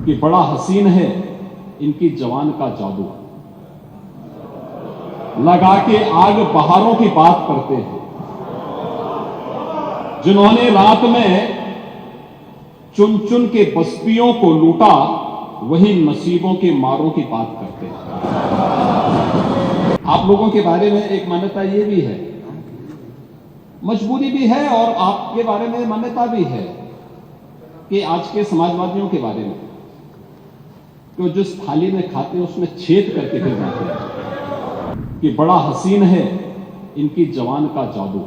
कि बड़ा हसीन है इनकी जवान का जादू, लगा के आग बहारों की बात करते हैं। जिन्होंने रात में चुन चुन के बस्तियों को लूटा, वही नसीबों के मारों की बात करते हैं। आप लोगों के बारे में एक मान्यता ये भी है, मजबूरी भी है, और आपके बारे में मान्यता भी है कि आज के समाजवादियों के बारे में, तो जिस थाली में खाते हैं उसमें छेद करके फिर जाते हैं कि बड़ा हसीन है इनकी जवान का जादू,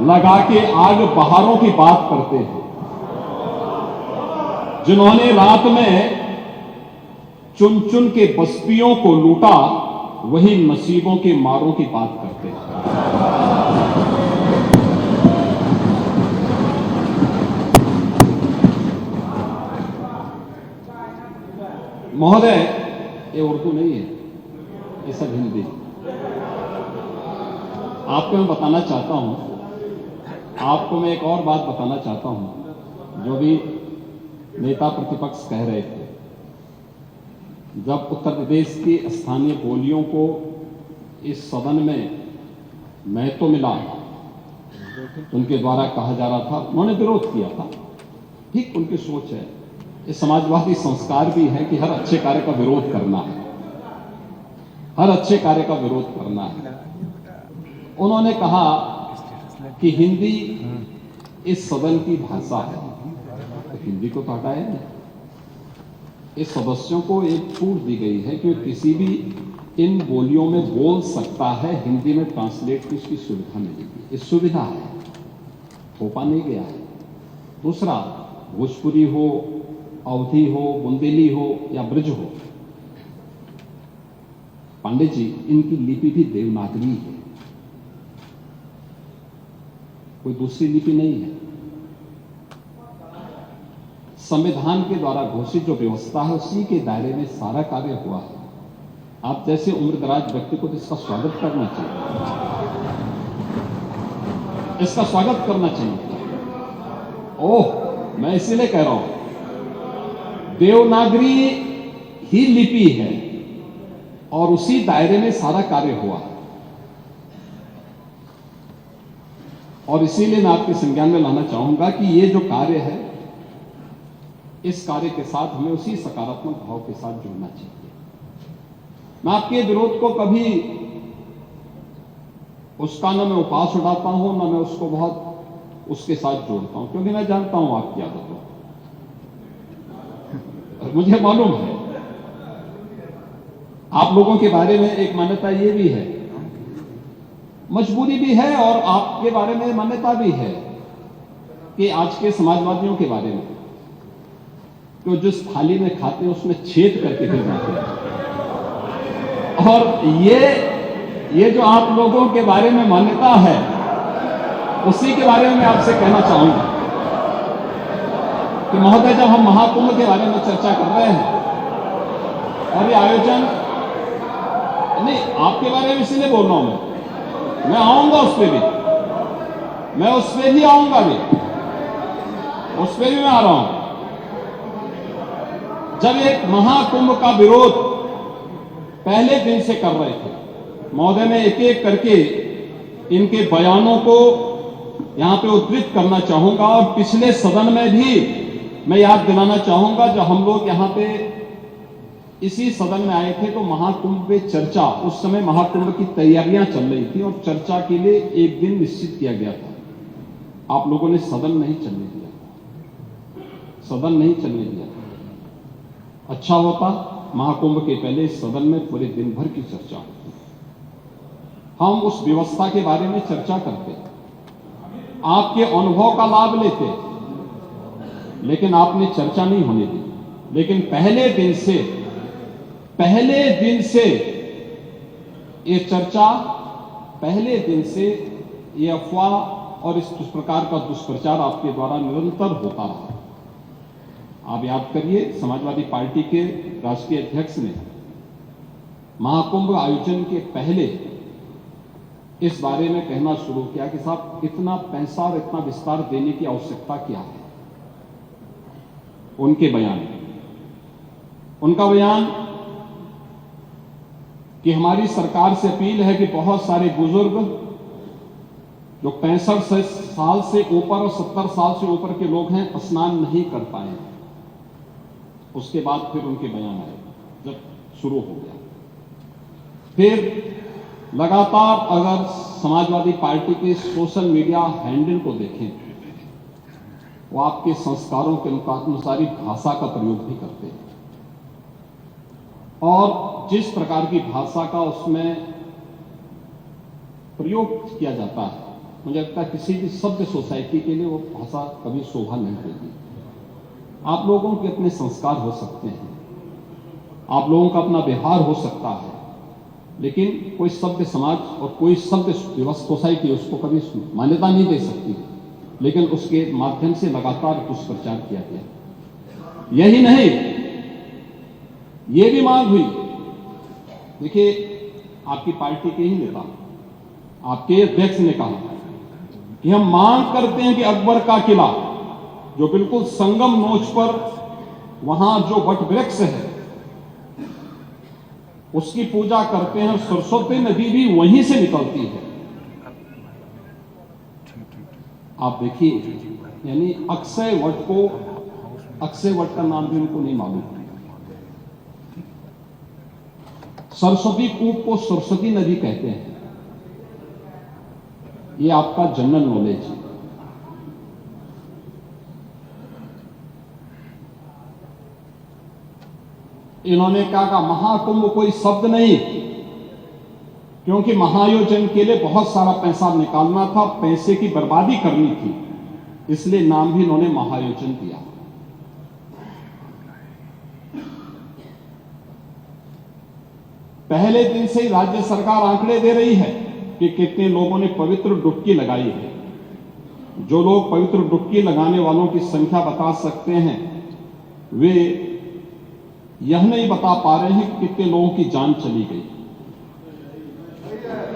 लगा के आग बहारों की बात करते हैं। जिन्होंने रात में चुन चुन के बस्तियों को लूटा, वही नसीबों के मारों की बात करते हैं। महोदय, ये उर्दू नहीं है, ये सब हिंदी। आपको मैं बताना चाहता हूं, आपको मैं एक और बात बताना चाहता हूं, जो भी नेता प्रतिपक्ष कह रहे थे। जब उत्तर प्रदेश की स्थानीय बोलियों को इस सदन में महत्व मिला, उनके द्वारा कहा जा रहा था, उन्होंने विरोध किया था। ठीक उनकी सोच है, ये समाजवादी संस्कार भी है कि हर अच्छे कार्य का विरोध करना है, हर अच्छे कार्य का विरोध करना है। उन्होंने कहा कि हिंदी इस सदन की भाषा है, तो हिंदी को तो हटाया नहीं। इस सदस्यों को एक छूट दी गई है कि किसी भी इन बोलियों में बोल सकता है, हिंदी में ट्रांसलेट की उसकी सुविधा मिलेगी। इस सुविधा है, थोपा नहीं गया है। दूसरा, भोजपुरी हो, अवधी हो, बुंदेली हो या ब्रज हो, पांडे जी, इनकी लिपि भी देवनागरी है, कोई दूसरी लिपि नहीं है। संविधान के द्वारा घोषित जो व्यवस्था है, उसी के दायरे में सारा कार्य हुआ है। आप जैसे उम्रदराज व्यक्ति को तो इसका स्वागत करना चाहिए, इसका स्वागत करना चाहिए। ओह, मैं इसीलिए कह रहा हूं, देवनागरी ही लिपि है और उसी दायरे में सारा कार्य हुआ है। और इसीलिए मैं आपके संज्ञान में लाना चाहूंगा कि ये जो कार्य है, इस कार्य के साथ हमें उसी सकारात्मक भाव के साथ जुड़ना चाहिए। मैं आपके विरोध को कभी उसका न मैं उपास उड़ाता हूं, न मैं उसको बहुत उसके साथ जोड़ता हूं, क्योंकि मैं जानता हूं आपकी आदतों, मुझे मालूम है। आप लोगों के बारे में एक मान्यता ये भी है, मजबूरी भी है, और आपके बारे में मान्यता भी है कि आज के समाजवादियों के बारे में, तो जिस थाली में खाते हैं उसमें छेद करके फिर जाते हैं। और ये जो आप लोगों के बारे में मान्यता है, उसी के बारे में मैं आपसे कहना चाहूंगा कि महोदय, जब हम महाकुंभ के बारे में चर्चा कर रहे हैं, और ये आयोजन नहीं, आपके बारे में इसलिए बोल रहा हूं, मैं आऊंगा उस पर भी, मैं उस पर भी आऊंगा भी, उस पर भी मैं आ रहा हूं। जब एक महाकुंभ का विरोध पहले दिन से कर रहे थे, महोदय, मैं एक एक करके इनके बयानों को यहां पे उद्धृत करना चाहूंगा, और पिछले सदन में भी मैं याद दिलाना चाहूंगा, जब हम लोग यहां पे इसी सदन में आए थे, तो महाकुंभ पे चर्चा, उस समय महाकुंभ की तैयारियां चल रही थी और चर्चा के लिए एक दिन निश्चित किया गया था। आप लोगों ने सदन नहीं चलने दिया, सदन नहीं चलने दिया। अच्छा होता महाकुंभ के पहले इस सदन में पूरे दिन भर की चर्चा होती, हम उस व्यवस्था के बारे में चर्चा करते, आपके अनुभव का लाभ लेते, लेकिन आपने चर्चा नहीं होने दी। लेकिन पहले दिन से ये चर्चा, पहले दिन से ये अफवाह और इस प्रकार का दुष्प्रचार आपके द्वारा निरंतर होता रहा। आप याद करिए, समाजवादी पार्टी के राष्ट्रीय अध्यक्ष ने महाकुंभ आयोजन के पहले इस बारे में कहना शुरू किया कि साहब, इतना पैसा और इतना विस्तार देने की आवश्यकता क्या है। उनके बयान, उनका बयान कि हमारी सरकार से अपील है कि बहुत सारे बुजुर्ग जो 65 साल से ऊपर और 70 साल से ऊपर के लोग हैं स्नान नहीं कर पाए। उसके बाद फिर उनके बयान आए जब शुरू हो गया। फिर लगातार अगर समाजवादी पार्टी के सोशल मीडिया हैंडल को देखें, वो आपके संस्कारों के अनुसार ही भाषा का प्रयोग भी करते हैं और जिस प्रकार की भाषा का उसमें प्रयोग किया जाता है, मुझे लगता है किसी भी सभ्य सोसाइटी के लिए वो भाषा कभी शोभा नहीं देगी। आप लोगों के अपने संस्कार हो सकते हैं, आप लोगों का अपना व्यवहार हो सकता है, लेकिन कोई सभ्य समाज और कोई सभ्य सोसाइटी उसको कभी मान्यता नहीं दे सकती। लेकिन उसके माध्यम से लगातार दुष्प्रचार किया गया। यही नहीं, ये भी मांग हुई। देखिए, आपकी पार्टी के ही नेता, आपके अध्यक्ष ने कहा कि हम मांग करते हैं कि अकबर का किला जो बिल्कुल संगम नोच पर वहां जो वट वृक्ष है उसकी पूजा करते हैं। सरस्वती नदी भी वहीं से निकलती है। आप देखिए, यानी अक्षय वट का नाम भी उनको नहीं मालूम। सरस्वती कूप को सरस्वती नदी कहते हैं। ये आपका जनरल नॉलेज है। इन्होंने कहा महाकुंभ कोई शब्द नहीं, क्योंकि महायोजन के लिए बहुत सारा पैसा निकालना था, पैसे की बर्बादी करनी थी, इसलिए नाम भी इन्होंने महायोजन दिया। पहले दिन से ही राज्य सरकार आंकड़े दे रही है कि कितने लोगों ने पवित्र डुबकी लगाई है। जो लोग पवित्र डुबकी लगाने वालों की संख्या बता सकते हैं, वे यह नहीं बता पा रहे हैं कि कितने लोगों की जान चली गई।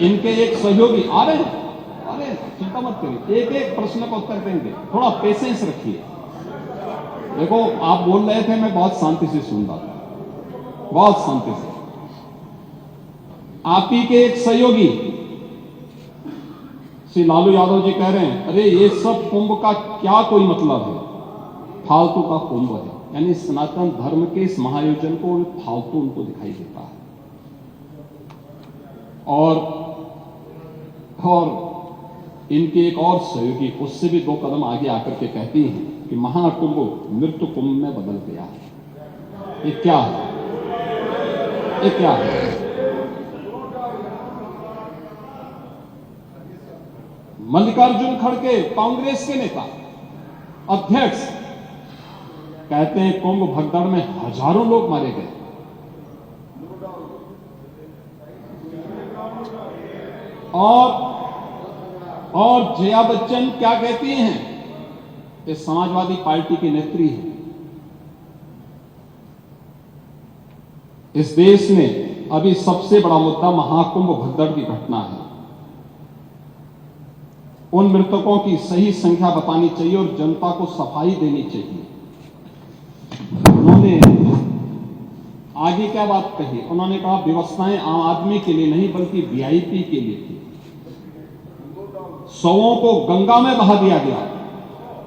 इनके एक सहयोगी आ रहे हैं, चिंता मत करिए, एक एक प्रश्न का उत्तर देंगे, थोड़ा पेशेंस रखिए। देखो, आप बोल रहे थे, मैं बहुत शांति से सुन रहा था, बहुत शांति से। आप ही के एक सहयोगी श्री लालू यादव जी कह रहे हैं, अरे ये सब कुंभ का क्या कोई मतलब है, फालतू का कुंभ है। यानी सनातन धर्म के इस महायोजन को फालतू उनको दिखाई देता है। और इनके एक और सहयोगी उससे भी 2 कदम आगे आकर के कहती हैं कि महाकुंभ मृत्यु कुंभ में बदल गया है। ये क्या है? ये क्या है? मल्लिकार्जुन खड़गे, कांग्रेस के नेता, अध्यक्ष, कहते हैं कुंभ भगदड़ में हजारों लोग मारे गए। और जया बच्चन क्या कहती हैं? ये समाजवादी पार्टी की नेत्री है। इस देश में अभी सबसे बड़ा मुद्दा महाकुंभ भगदड़ की घटना है। उन मृतकों की सही संख्या बतानी चाहिए और जनता को सफाई देनी चाहिए। उन्होंने आगे क्या बात कही? उन्होंने कहा व्यवस्थाएं आम आदमी के लिए नहीं बल्कि वीआईपी के लिए थी। शवों को गंगा में बहा दिया गया,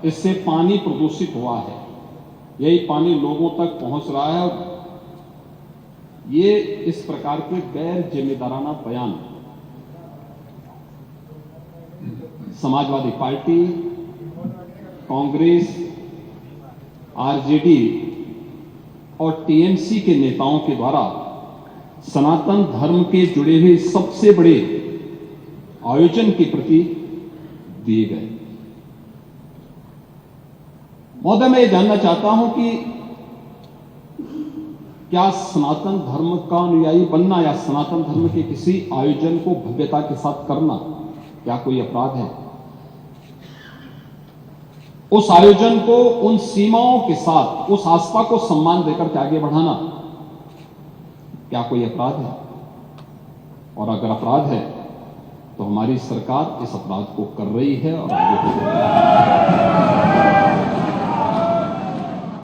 इससे पानी प्रदूषित हुआ है। यही पानी लोगों तक पहुंच रहा है। और ये इस प्रकार के गैर जिम्मेदाराना बयान समाजवादी पार्टी, कांग्रेस, आरजेडी और टीएमसी के नेताओं के द्वारा सनातन धर्म के जुड़े हुए सबसे बड़े आयोजन के प्रति दिए गए। महोदय, मैं ये जानना चाहता हूं कि क्या सनातन धर्म का अनुयायी बनना या सनातन धर्म के किसी आयोजन को भव्यता के साथ करना क्या कोई अपराध है? उस आयोजन को उन सीमाओं के साथ, उस आस्था को सम्मान देकर के आगे बढ़ाना क्या कोई अपराध है? और अगर अपराध है तो हमारी सरकार इस अपराध को कर रही है और आगे बढ़ रही है।